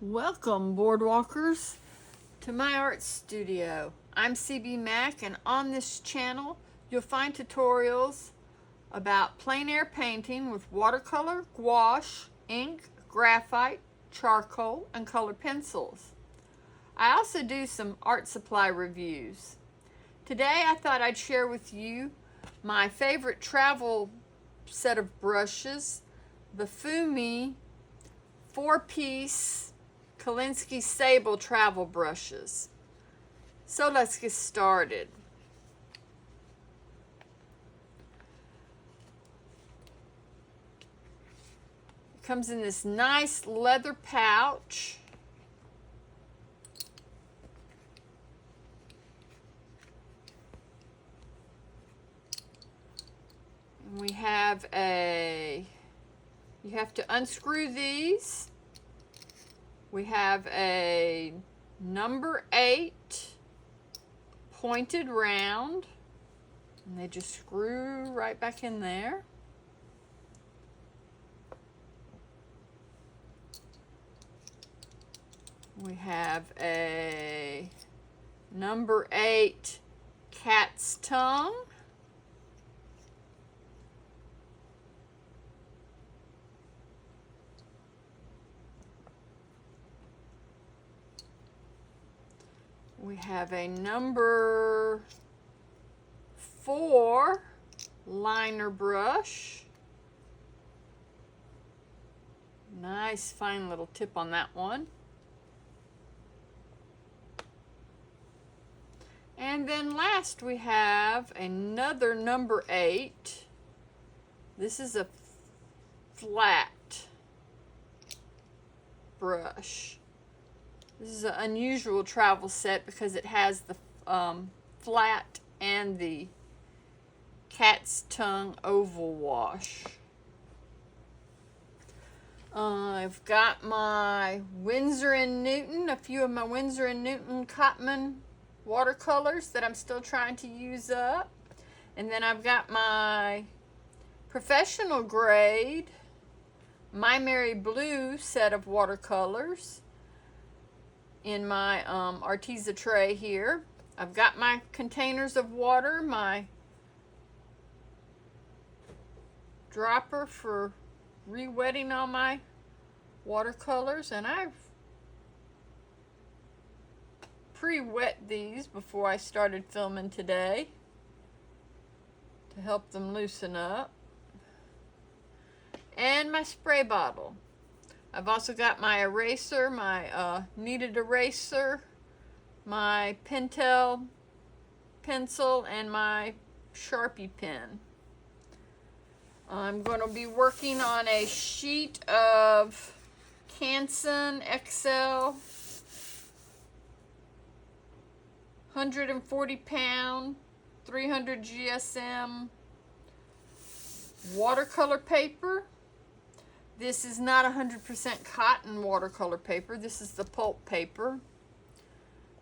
Welcome, boardwalkers, to my art studio. I'm CB Mac, and on this channel you'll find tutorials about plein air painting with watercolor, gouache, ink, graphite, charcoal, and colored pencils. I also do some art supply reviews. Today I thought I'd share with you my favorite travel set of brushes, the Fuumuui 4-piece Kolinsky Sable travel brushes. So let's get started. It comes in this nice leather pouch. And we have you have to unscrew these. We have a number 8 pointed round, and they just screw right back in there. We have a number 8 cat's tongue. We have a number 4 liner brush. Nice fine little tip on that one. And then last we have another number 8. This is a flat brush. This is an unusual travel set because it has the flat and the cat's tongue oval wash. I've got my Winsor & Newton, a few of my Winsor & Newton Cotman watercolors that I'm still trying to use up. And then I've got my professional grade My Mary Blue set of watercolors in my Arteza tray here. I've got my containers of water, my dropper for re-wetting all my watercolors, and I've pre-wet these before I started filming today to help them loosen up. And my spray bottle. I've also got my eraser, my kneaded eraser, my Pentel pencil, and my Sharpie pen. I'm going to be working on a sheet of Canson XL 140 pound 300 GSM watercolor paper. This is not 100% cotton watercolor paper. This is the pulp paper.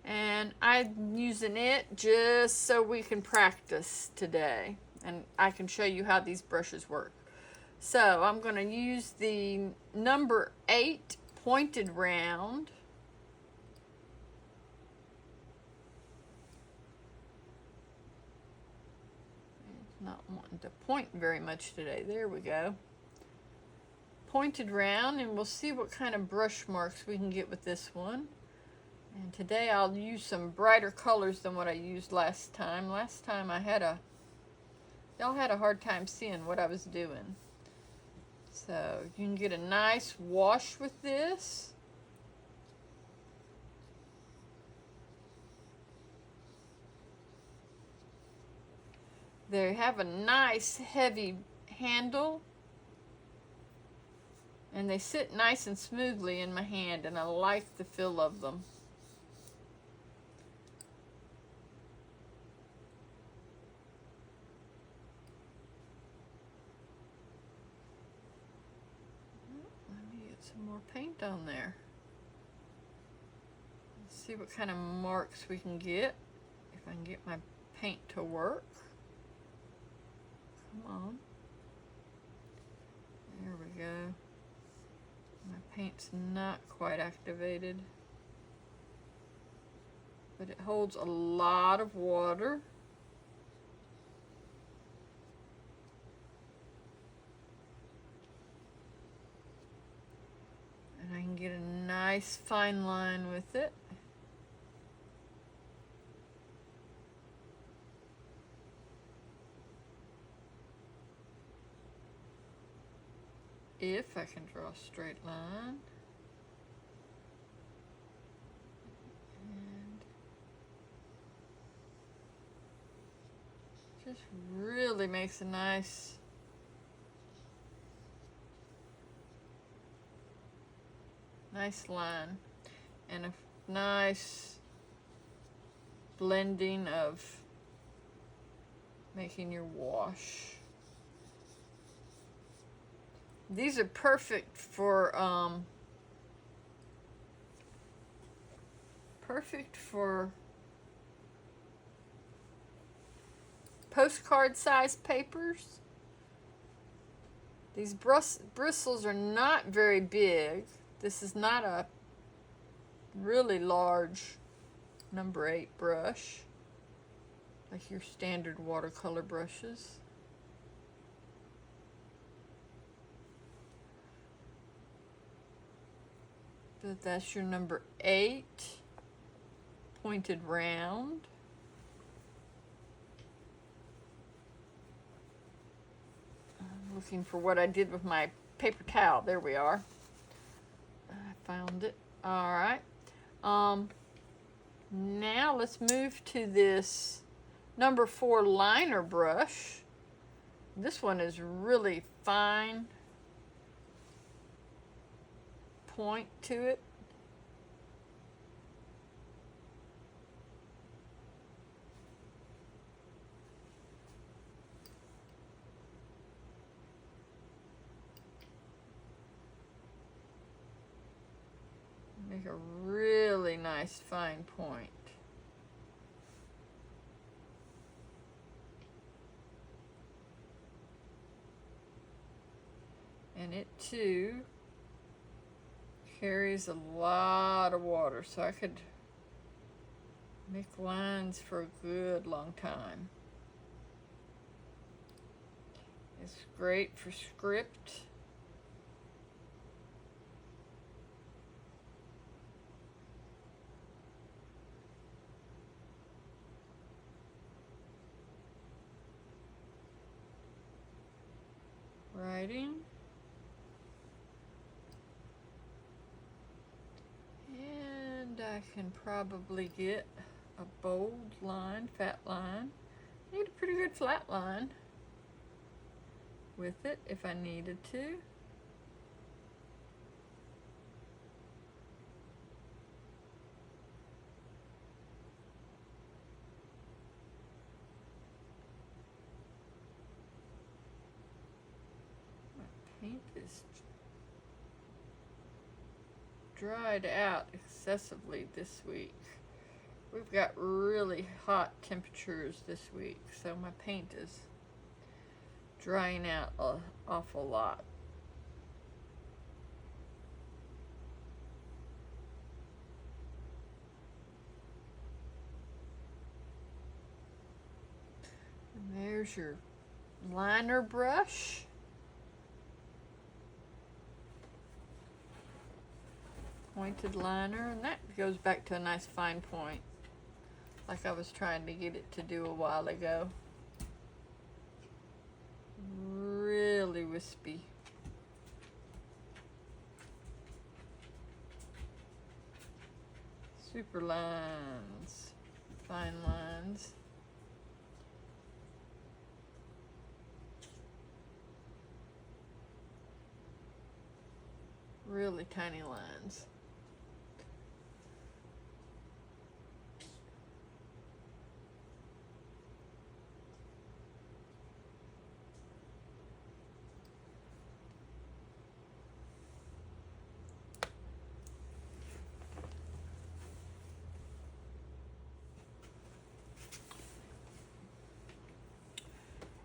And I'm using it just so we can practice today. And I can show you how these brushes work. So I'm going to use the number 8 pointed round. It's not wanting to point very much today. There we go. Pointed round, and we'll see what kind of brush marks we can get with this one. And today I'll use some brighter colors than what I used last time. Last time y'all had a hard time seeing what I was doing. So you can get a nice wash with this. They have a nice heavy handle, and they sit nice and smoothly in my hand, and I like the feel of them. Let me get some more paint on there. Let's see what kind of marks we can get, if I can get my paint to work. Come on. There we go. My paint's not quite activated, but it holds a lot of water. And I can get a nice fine line with it. If I can draw a straight line. And just really makes a nice line and a nice blending of making your wash. These are perfect for postcard size papers. These bristles are not very big. This is not a really large number 8 brush like your standard watercolor brushes. But that's your number 8 pointed round. I'm looking for what I did with my paper towel. There we are. I found it. All right. Now let's move to this number 4 liner brush. This one is really fine point to it. Make a really nice fine point. And it too carries a lot of water, so I could make lines for a good long time. It's great for script. Writing. And I can probably get a bold line, fat line. I need a pretty good flat line with it if I needed to. Paint is dried out excessively this week. We've got really hot temperatures this week, so my paint is drying out an awful lot. And there's your liner brush. Pointed liner, and that goes back to a nice fine point like I was trying to get it to do a while ago. Really wispy. Super lines, fine lines. Really tiny lines.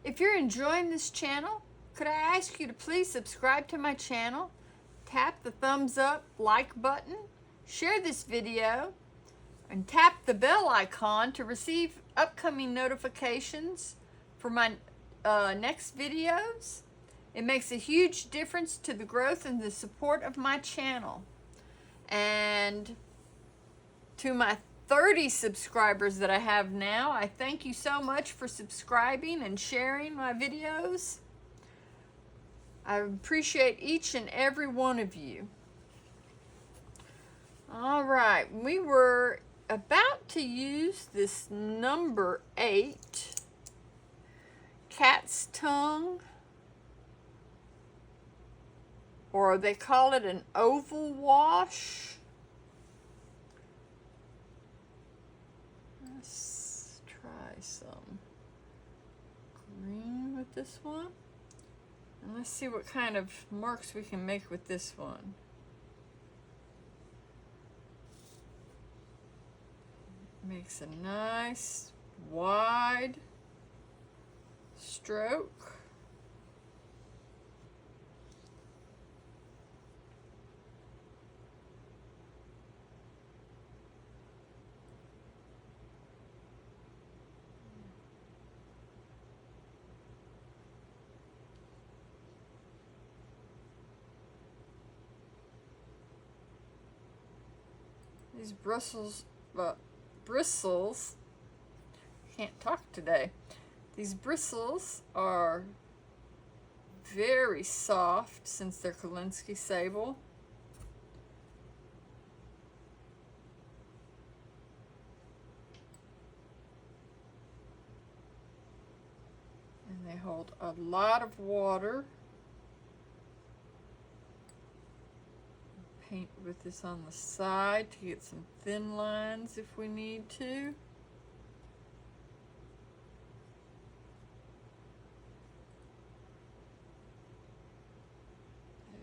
If you're enjoying this channel, could I ask you to please subscribe to my channel? tap the thumbs up like button, share this video, and tap the bell icon to receive upcoming notifications for my next videos. It makes a huge difference to the growth and the support of my channel. And to my 30 subscribers that I have now, I thank you so much for subscribing and sharing my videos. I appreciate each and every one of you. All right, we were about to use this number 8 cat's tongue, or they call it an oval wash. Let's try some green with this one. And let's see what kind of marks we can make with this one. Makes a nice wide stroke. These bristles, can't talk today. These bristles are very soft since they're Kolinsky Sable. And they hold a lot of water. Paint with this on the side to get some thin lines if we need to.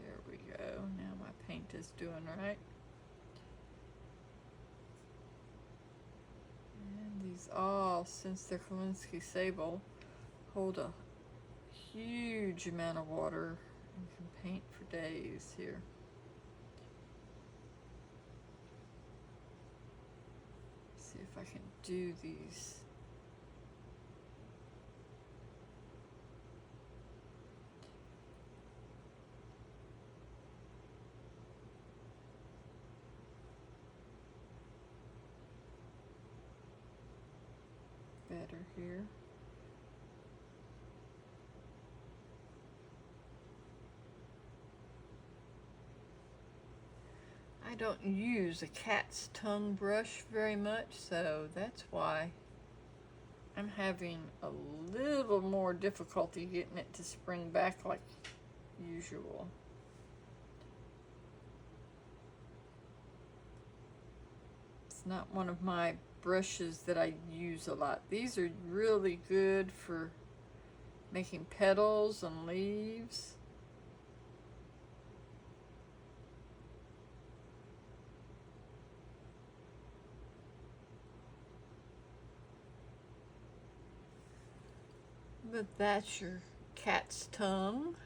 There we go. Now my paint is doing right. And these all, since they're Kolinsky Sable, hold a huge amount of water and can paint for days here. See if I can do these. Better here. I don't use a cat's tongue brush very much, so that's why I'm having a little more difficulty getting it to spring back like usual. It's not one of my brushes that I use a lot. These are really good for making petals and leaves. But that's your cat's tongue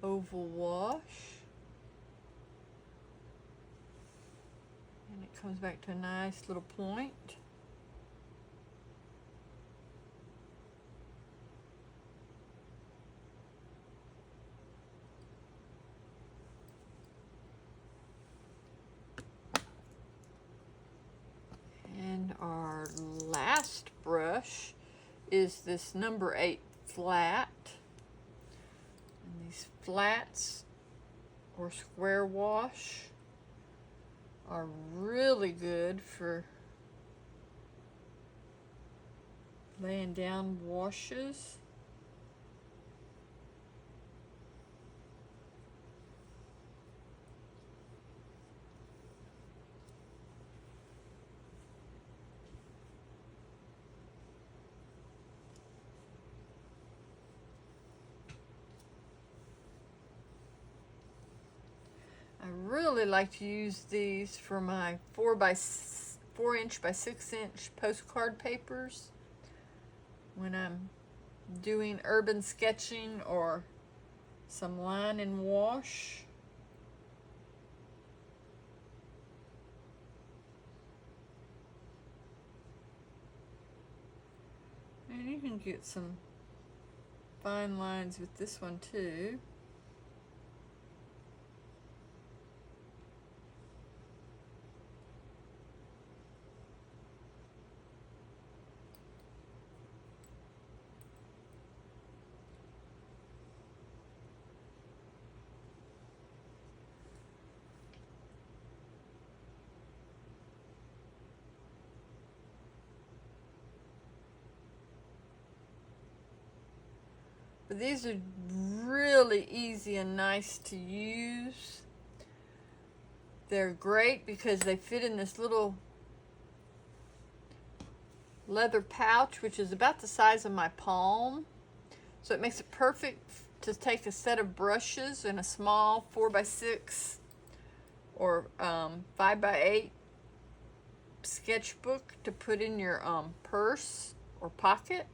oval wash. And it comes back to a nice little point. And our last brush is this number 8 flat. And these flats or square wash are really good for laying down washes. I really like to use these for my 4-inch by 6-inch postcard papers when I'm doing urban sketching or some line and wash. can get some fine lines with this one too. But these are really easy and nice to use. They're great because they fit in this little leather pouch, which is about the size of my palm. So it makes it perfect to take a set of brushes in a small 4x6 or 5x8 sketchbook to put in your purse or pocket.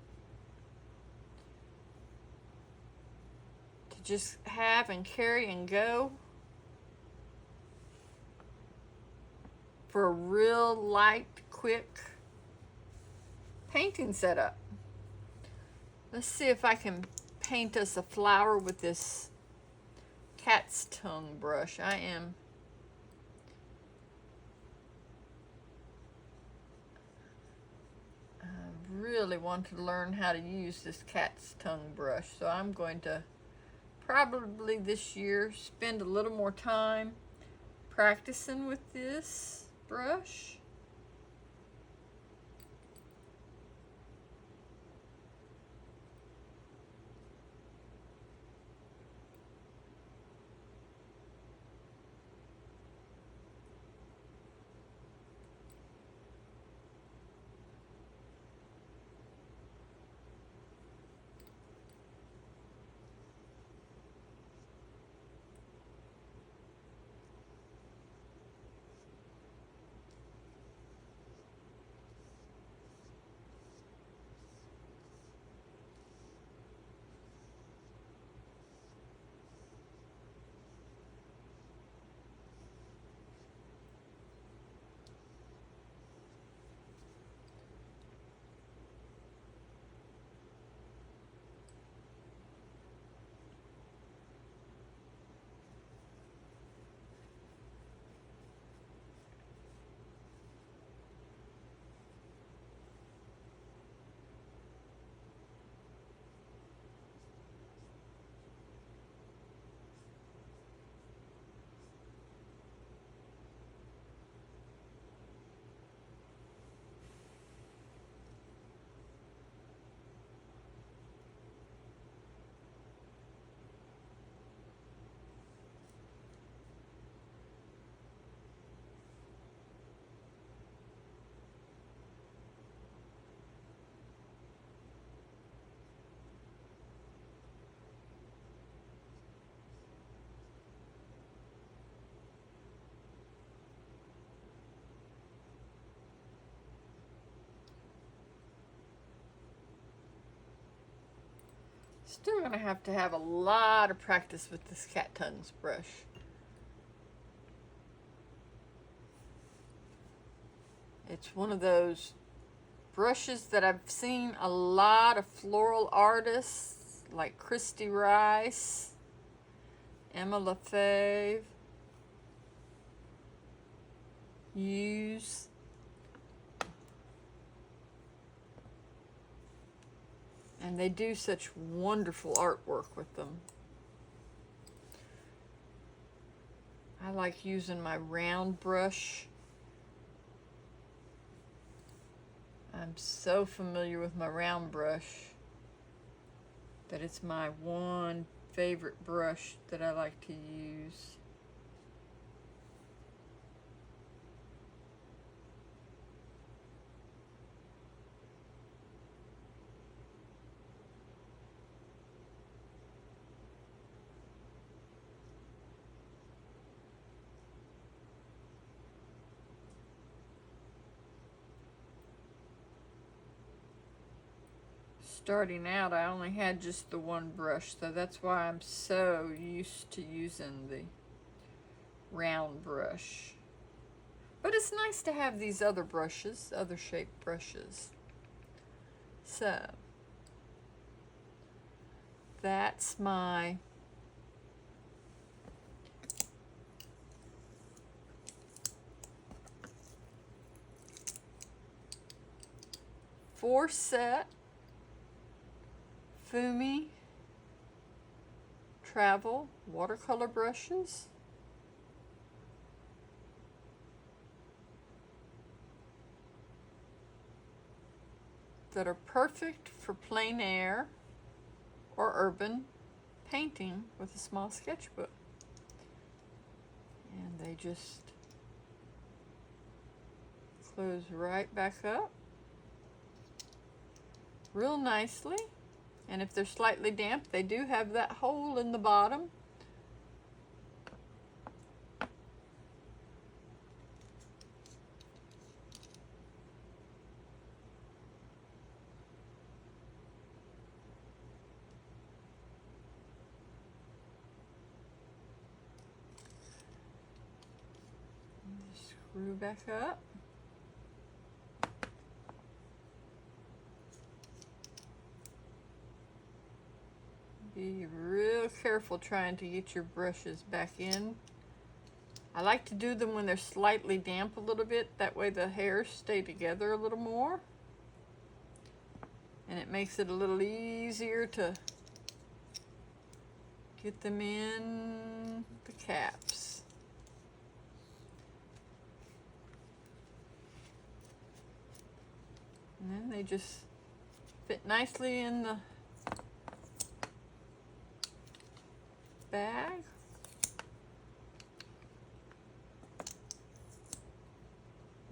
To just have and carry and go for a real light, quick painting setup. Let's see if I can paint us a flower with this cat's tongue brush. I really want to learn how to use this cat's tongue brush, so I'm going to probably this year spend a little more time practicing with this brush. Still gonna have to have a lot of practice with this cat tongues brush. It's one of those brushes that I've seen a lot of floral artists like Kristy Rice, Emma Lafebvre use. And they do such wonderful artwork with them. I like using my round brush. I'm so familiar with my round brush that it's my one favorite brush that I like to use. Starting out, I only had just the one brush, so that's why I'm so used to using the round brush. But it's nice to have these other brushes, other shaped brushes. So, that's my four set Fuumuui travel watercolor brushes. That are perfect for plein air or urban painting with a small sketchbook. And they just close right back up real nicely. And if they're slightly damp, they do have that hole in the bottom. Screw back up. Be real careful trying to get your brushes back in. I like to do them when they're slightly damp a little bit. That way the hairs stay together a little more. And it makes it a little easier to get them in the caps. And then they just fit nicely in the bag.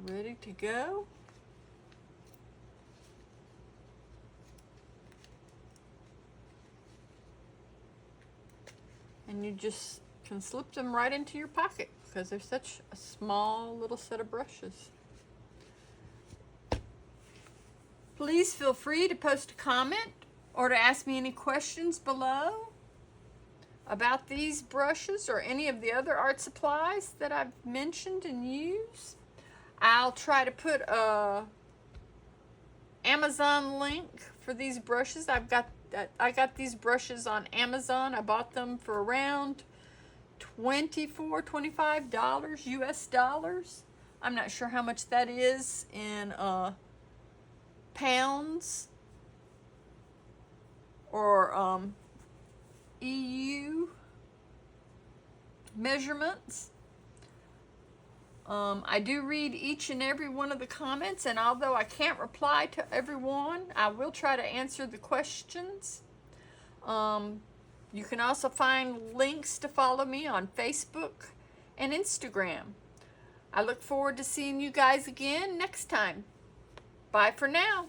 Ready to go. And you just can slip them right into your pocket because they're such a small little set of brushes. Please feel free to post a comment or to ask me any questions below about these brushes or any of the other art supplies that I've mentioned and used. I'll try to put a Amazon link for these brushes. I got these brushes on Amazon. I bought them for around $25 US dollars. I'm not sure how much that is in pounds or EU measurements. I do read each and every one of the comments, and although I can't reply to everyone, I will try to answer the questions. You can also find links to follow me on Facebook and Instagram. I look forward to seeing you guys again next time. Bye for now.